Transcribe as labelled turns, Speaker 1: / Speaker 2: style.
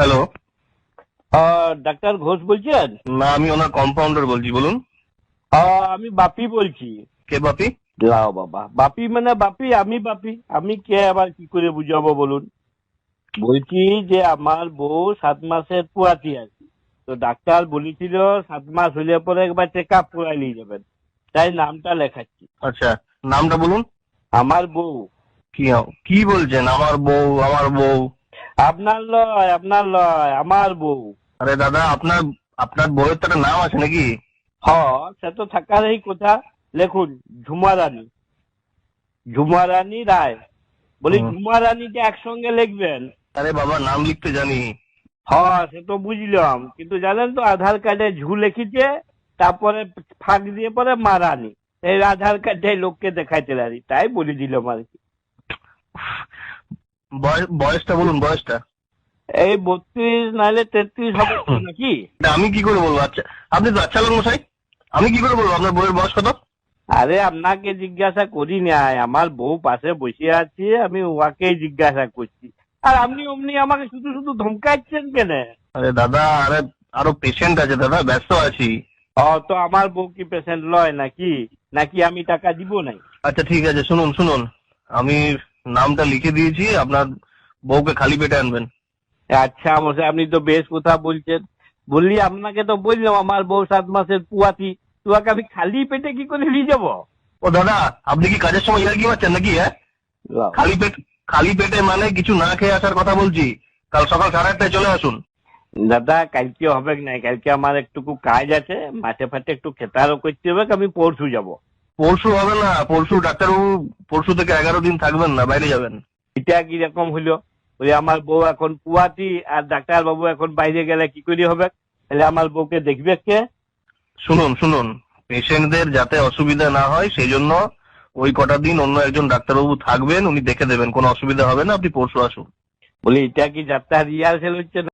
Speaker 1: Hello.
Speaker 2: Doctor Ghosh বলছেন?
Speaker 1: না, আমি ওনার কম্পাউন্ডার বলছি, বলুন।
Speaker 2: আমি বাপি বলছি।
Speaker 1: কে বাপি?
Speaker 2: লাও বাবা, বাপি মানে বাপি, আমি বাপি, আমি কে আবার কি করে বুঝাবো বলুন। বলছি যে আমার বউ 7 মাসের পুয়াতি আছে, তো ডাক্তার বলেছিল 7 মাস হলে পরে একবার চেক আপ করাই নিয়ে যাবেন, তাই নামটা লেখাচ্ছি।
Speaker 1: আচ্ছা, নামটা বলুন।
Speaker 2: আমার বউ।
Speaker 1: কি কি বলছেন? আমার বউ, আমার বউ?
Speaker 2: আপনার লয়, আপনার লয়, আমার বউ।
Speaker 1: আরে দাদা, আপনার আপনার বউয়ের তো একটা নাম আছে নাকি?
Speaker 2: হ, সে তো থাকারই কথা। লেখুন, ঝুমা রানী, ঝুমা রানী রায়। বলি
Speaker 1: হুম।
Speaker 2: ঝুমা রানীটা একসঙ্গে লিখবেন।
Speaker 1: আরে বাবা, নাম লিখতে জানি।
Speaker 2: হ্যাঁ, সে তো বুঝলাম, কিন্তু জানেন তো আধার কার্ডে ঝু লিখেছে, তারপরে ফাঁক দিয়ে পরে মা রানী। এই আধার কার্ডে লোককে দেখাইতে পারি, তাই বলে দিলাম আর কি।
Speaker 1: বয়সটা বলুন, বয়সটা।
Speaker 2: এই 32 নাহলে 33 হবে তো নাকি?
Speaker 1: এটা আমি কি করে বলবো? আচ্ছা, আপনি তো আচ্ছা লোক মশাই, আমি কি করে বলবো আপনার বউয়ের বয়স কত?
Speaker 2: আরে আপনাকে জিজ্ঞাসা করি নাই, আমার বউ পাশে বসে আছে, আমি ওয়াকেই জিজ্ঞাসা করছি। আর আপনি অমনি আমাকে শুধু শুধু ধমকাচ্ছেন কেন?
Speaker 1: আরে দাদা, আরে আরো পেশেন্ট আছে দাদা, ব্যস্ত আছি।
Speaker 2: তো আমার বউ কি পেশেন্ট লয় নাকি? নাকি আমি টাকা দিব নাই?
Speaker 1: আচ্ছা ঠিক আছে, শুনুন শুনুন, আমি নামটা লিখে দিয়েছি, আপনার বউকে খালি পেটে আনবেন।
Speaker 2: আচ্ছা মশাই, আপনি তো বেশ কথা বলছেন। বললি আপনাকে তো বললাম আমার বউ 7 মাসের পুয়াতি, তোমাকে আমি খালি পেটে কি করে নিয়ে যাবো?
Speaker 1: ও দাদা, আপনি কি কাজের সময় ইয়ার্কি মারছেন নাকি? হ্যাঁ, খালি পেট, খালি পেটে মানে কিছু না খেয়ে আসার কথা বলছি। কাল সকাল 8:30টায় চলে আসুন।
Speaker 2: দাদা কালকে হবে না, কালকে আমার একটুকু কাজ আছে, মাঠে ফাটে একটু খেতারও করতে হবে, আমি পরশু যাব।
Speaker 1: পরশু হবে না, পরশু ডাক্তারবাবু, পরশু থেকে 11 দিন থাকবেন না, বাইরে যাবেন।
Speaker 2: এটা কিরকম হইলো? ওই আমার বউ এখন পুয়াতি আর ডাক্তার বাবু এখন বাইরে গেলে কি করে হবে? তাহলে আমার বউকে দেখবে কে?
Speaker 1: শুনুন শুনুন, পেশেন্টদের যাতে অসুবিধা না হয় সেই জন্য ওই কটা দিন অন্য একজন ডাক্তারবাবু থাকবেন, উনি দেখে দেবেন, কোনো অসুবিধা হবে না, আপনি পরশু আসুন।
Speaker 2: বলি এটা কি যাত্রা রিহার্সেল হচ্ছে?